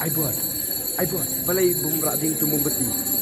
Ay buat, balay bumra din tumumbati.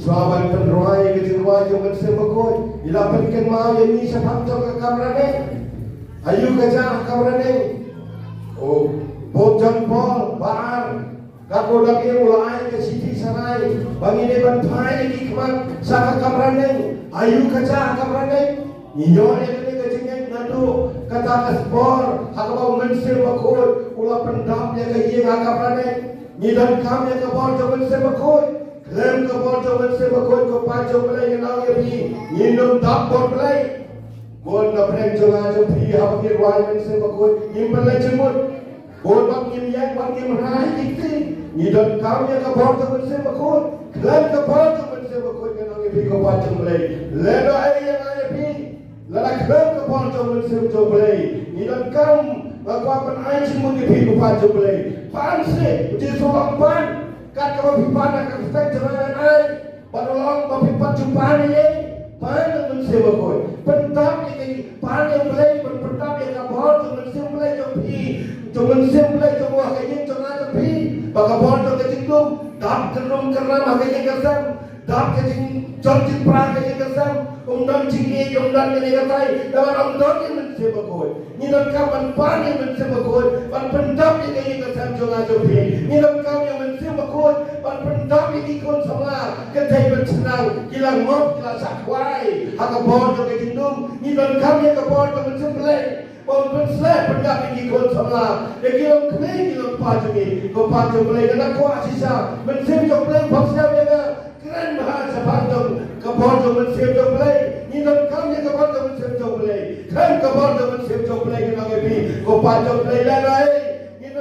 Selamat penroai ketirwai yang bersebut. Ila berikan mau yang ni sepam tu ke kamerane. Ayu kerja kamerane. Oh, John Paul bar. Kako dak yang mulai ke Siti Sarai. Bangi ni bantai lagi kemat saka kamerane. Ayu kerja kamerane. Inyo yang ni kecingin ngadu kata kaspor. Hakabau mensir bakut. Ula pendam yang ke iya kamerane. Nidan kam yang ke bor yang mensir bakut. Lem ke bodoh mesti berkoi ke pacau pelai yang nak pergi, minum dapur pelai. Bon nak pergi jangan jauh pergi apa pergi ruang mesti berkoi, minum pelai jemut. Bon bang minum yang bang minum rai dikti. Minum kau yang ke bodoh mesti berkoi, lem ke bodoh mesti berkoi yang nak pergi ke pacau pelai. Lem air yang nak pergi, lalu lem ke bodoh mesti berkoi pelai. Minum kau aku akan air jemut pergi ke pacau pelai. Pan sih, jadi seorang pan. Kan kalau pipan akan kita jalan ay, barulang pipan jumpa ni, pan mesti berkoi. Pentap ini pan yang belai, pentap yang kabur, mesti belai jumpi, mesti belai jumpa kayaknya jangan jumpi. Bakabur tu kecingdum, dap kerum kerana makanya kesam, dap kecing jomjit perang kayaknya kesam, umdan cinggi, umdan ini katai, dalam umdan yang mesti berkoi. Ni dalam kapan pan yang mesti berkoi, pan pentap yang kayaknya kesam jangan jumpi. Ni dalam kapan yang berkut, pendam ini kon sama, kedai bersenang, kilang mop, kilang sakwai, hakabon ke kindung, ni dan kami hakabon ke bersembelai, bon berselai pendam ini kon sama, dia kilang kelai kilang pajumi, ko pajumi, kena kuat sisa, bersembelai paksa dia keren bahasa panjang, kabon ke bersembelai, ni dan kami hakabon ke bersembelai, keren kabon ke bersembelai kena kepi, ko pajumi lalai.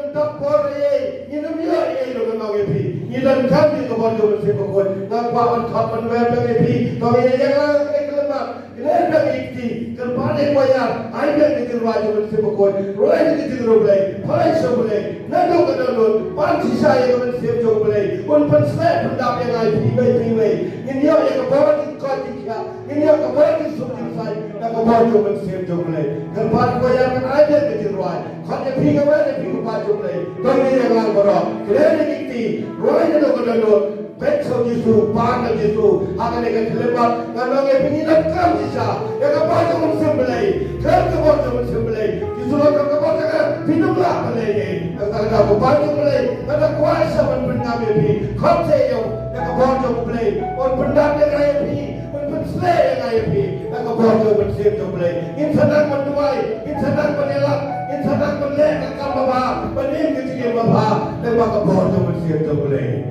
Dapur ye, ini dia ye lo kena kepi. Ini dan kami kepada mesti pokok. Nampak kapan berapa kepi. Tapi ye jangan kelemah. Ini dah ikti. Kerana bayar, ada di kerja mesti pokok. Roy di kerja boleh, pai boleh. Nado kena nol. Panci saya mesti jauh boleh. Pun pensel pendap yang ai pibai. Ini dia yang kepada kau dia. Ini dia kepada suci saya. Nak kepada mesti jauh boleh. Kerana bayar kan ada di kerja. Kalau pergi mana pergi pajak boleh. Kami yang lang berok. Kerana kita, roy itu kena dulu. Betul jisu, pangal jisu. Akan ikan terlepas. Kalau kita pergi nakam sisa. Yang kepada mensembelai. Kerana kepada mensembelai. Jisu akan kepada kan. Pinumlah belai. Kalau kepada belai. Kalau kuasa menbenda bebi. Kau saya yang kepada belai. Orang benda yang kaya bebi. Selai yang kaya bebi. Yang kepada mensembelai belai. Insan menduai. Insan menelak. Insan menelak. Kalau bawa. Benim kecil Bapa dan makapon tu bersih tu boleh.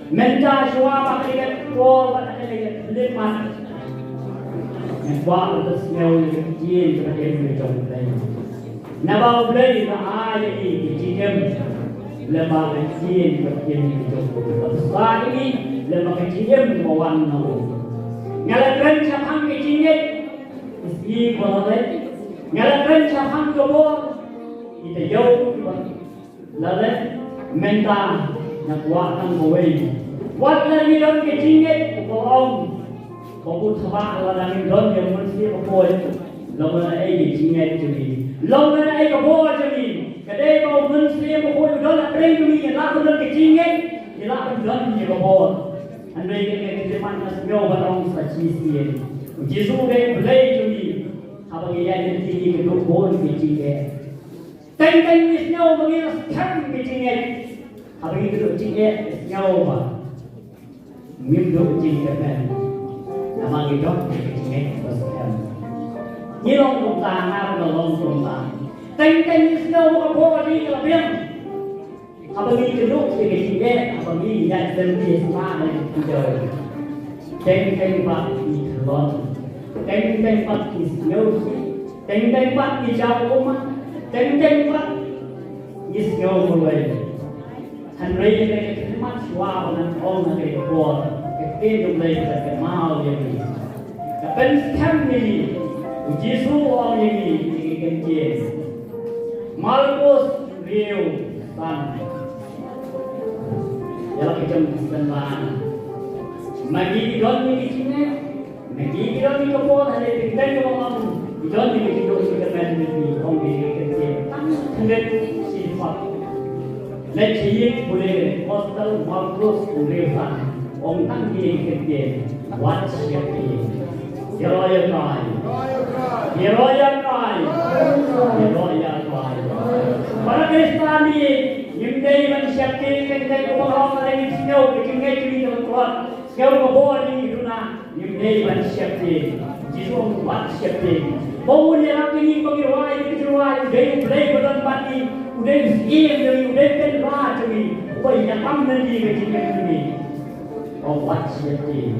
Menta jua pakai kol pakai lemak. Buat terus mel kecil pakai macam ni. Nabau beli na aja ini cikem lemak kecil pakai macam. Besar ini lemak kecil bawan nahu. Ngalakan siapang kecilnya isi boleh. Ngalakan siapang jauh kita jauh lalu menta nak buatkan kawin. Buat lagi dalam kecingit, orang kau thapa dalam dalam yang mesti kau lawan ai kecingit jadi. Lawan ai kau jadi. Kadai kau mesti kau dalam perang jadi. Lawan dalam kecingit, lawan dalam je kau. Andai kita mana semua orang saksi. Yesus dia beli jadi. Apa dia jadi kita kau kecingit. Teng ni semua bagi sekarang kecingit. Apa itu kecingit semua. Mimpi jingkat kan, nama kita kecingit bersama. Ni long tungtang, apa long tungtang. Teng ni semua apa di dalam. apabila keduk dengan dia, apabila yang terbiasa mana kita, tempat di telur, tempat di snowy, tempat di jauh, tempat di snowy. Henry dengan tempat suara dan orang yang kuat, ketika mereka berkemau ini, kepen kami, Yesus orang ini kemudian, Markus Rio San. Dalam kecemasan, magi don ni kini, magi don ni kapal ada tinggal di orang, don ni hidup sekarang ni orang ini kerja, hendak sifat, lecih boleh hostel Markus Rio San, orang tanggi kerja, wat siapa, heroya kai, heroya kai, heroya kai. Para Kristen ni Yundai manusia kekek orang lagi snow kekek ini terkuat snow kebor ini duna Yundai manusia kekek jisu manusia kekek bau ni orang ini pengiruai dari play beran pati udah iya dari udah terlah jadi udah yang kam nanti kekek ini oh manusia kekek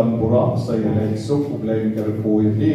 Burak saya langsung mulai kerpoin ni